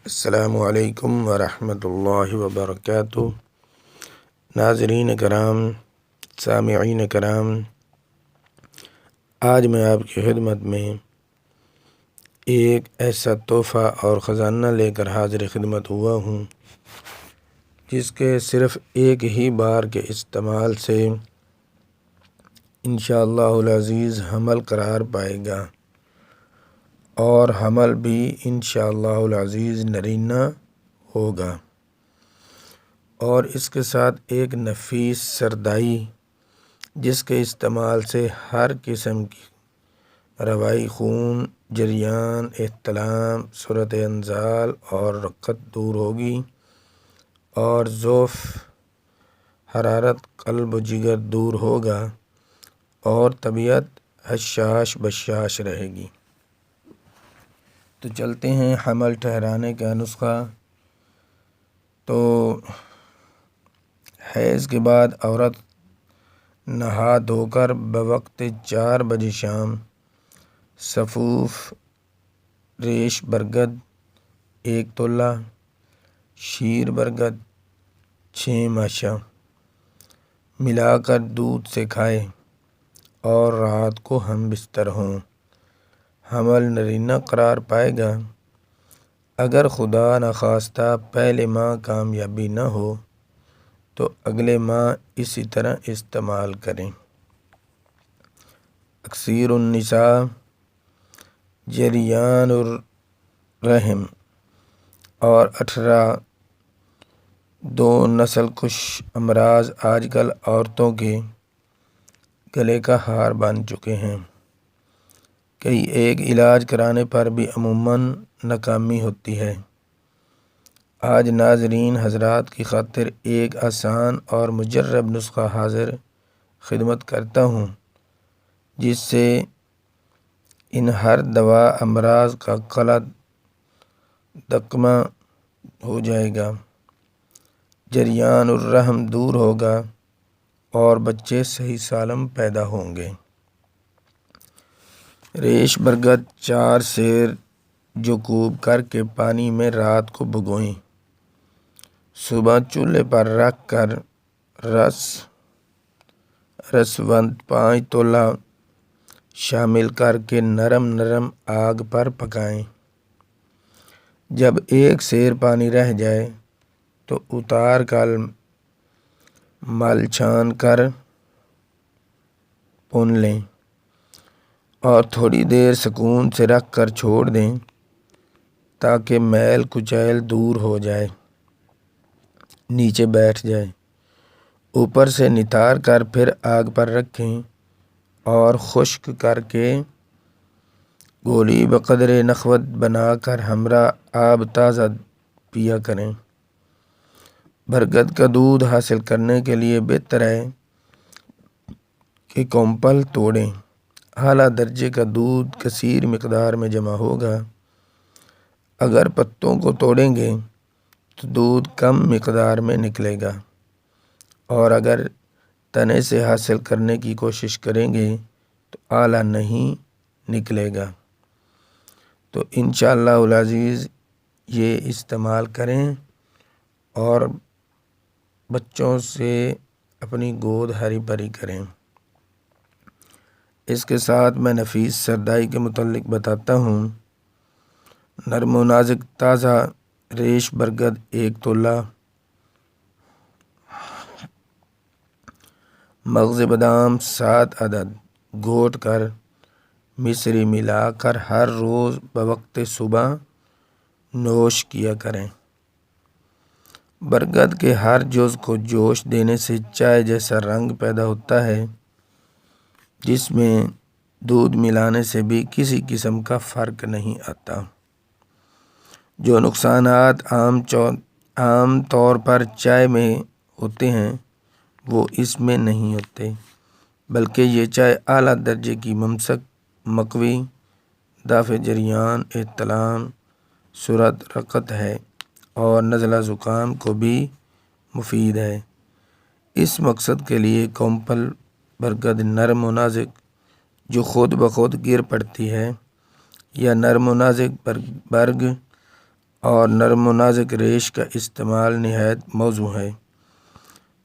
السلام علیکم ورحمۃ اللہ وبرکاتہ۔ ناظرین کرام، سامعین کرام، آج میں آپ کی خدمت میں ایک ایسا تحفہ اور خزانہ لے کر حاضر خدمت ہوا ہوں جس کے صرف ایک ہی بار کے استعمال سے انشاءاللہ العزیز حمل قرار پائے گا، اور حمل بھی انشاءاللہ العزیز نرینہ ہوگا، اور اس کے ساتھ ایک نفیس سردائی جس کے استعمال سے ہر قسم کی روائی خون، جریان، احتلام، صورت انزال اور رقت دور ہوگی، اور ضعف، حرارت قلب و جگر دور ہوگا، اور طبیعت حشاش بشاش رہے گی۔ تو چلتے ہیں حمل ٹھہرانے کا نسخہ۔ تو حیض کے بعد عورت نہا دھو کر بوقت 4 بجے شام سفوف ریش برگد 1 تولہ، شیر برگد 6 ماشا ملا کر دودھ سے کھائے اور رات کو ہم بستر ہوں۔ حمل نرینہ قرار پائے گا۔ اگر خدا نخواستہ پہلے ماہ کامیابی نہ ہو تو اگلے ماہ اسی طرح استعمال کریں۔ اکثیر النساء، جریان الرحم اور 18 دو نسل کش امراض آج کل عورتوں کے گلے کا ہار بن چکے ہیں۔ کئی ایک علاج کرانے پر بھی عموماً ناکامی ہوتی ہے۔ آج ناظرین حضرات کی خاطر ایک آسان اور مجرب نسخہ حاضر خدمت کرتا ہوں جس سے ان ہر دوا امراض کا قلع دکمہ ہو جائے گا، جریان الرحم دور ہوگا اور بچے صحیح سالم پیدا ہوں گے۔ ریش برگد 4 سیر جکوب کر کے پانی میں رات کو بھگوئیں، صبح چولہے پر رکھ کر رسوند 5 تولہ شامل کر کے نرم نرم آگ پر پکائیں۔ جب 1 سیر پانی رہ جائے تو اتار کر مل چھان کر پون لیں اور تھوڑی دیر سکون سے رکھ کر چھوڑ دیں تاکہ میل کچیل دور ہو جائے، نیچے بیٹھ جائے۔ اوپر سے نتار کر پھر آگ پر رکھیں اور خشک کر کے گولی بقدر نخوت بنا کر ہمراہ آب تازہ پیا کریں۔ برگد کا دودھ حاصل کرنے کے لیے بہتر ہے کہ کومپل توڑیں۔ اعلیٰ درجے کا دودھ کثیر مقدار میں جمع ہوگا۔ اگر پتوں کو توڑیں گے تو دودھ کم مقدار میں نکلے گا، اور اگر تنے سے حاصل کرنے کی کوشش کریں گے تو اعلیٰ نہیں نکلے گا۔ تو انشاءاللہ العزیز یہ استعمال کریں اور بچوں سے اپنی گود ہری بھری کریں۔ اس کے ساتھ میں نفیس سردائی کے متعلق بتاتا ہوں۔ نرم و نازک تازہ ریش برگد 1 تولہ، مغز بادام 7 عدد گھوٹ کر مصری ملا کر ہر روز بوقت صبح نوش کیا کریں۔ برگد کے ہر جز کو جوش دینے سے چائے جیسا رنگ پیدا ہوتا ہے جس میں دودھ ملانے سے بھی کسی قسم کا فرق نہیں آتا۔ جو نقصانات عام طور پر چائے میں ہوتے ہیں وہ اس میں نہیں ہوتے، بلکہ یہ چائے اعلیٰ درجے کی ممسک، مقوی، دافع جریان، احتلام، صورت رقت ہے اور نزلہ زکام کو بھی مفید ہے۔ اس مقصد کے لیے کومپل برگد نرم و نازک جو خود بخود گر پڑتی ہے، یا نرم و نازک برگ اور نرم و نازک ریش کا استعمال نہایت موزوں ہے۔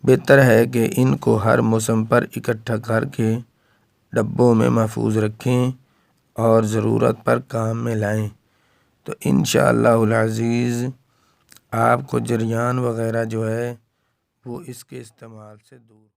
بہتر ہے کہ ان کو ہر موسم پر اکٹھا کر کے ڈبوں میں محفوظ رکھیں اور ضرورت پر کام میں لائیں تو انشاءاللہ العزیز آپ کو جریان وغیرہ جو ہے وہ اس کے استعمال سے دور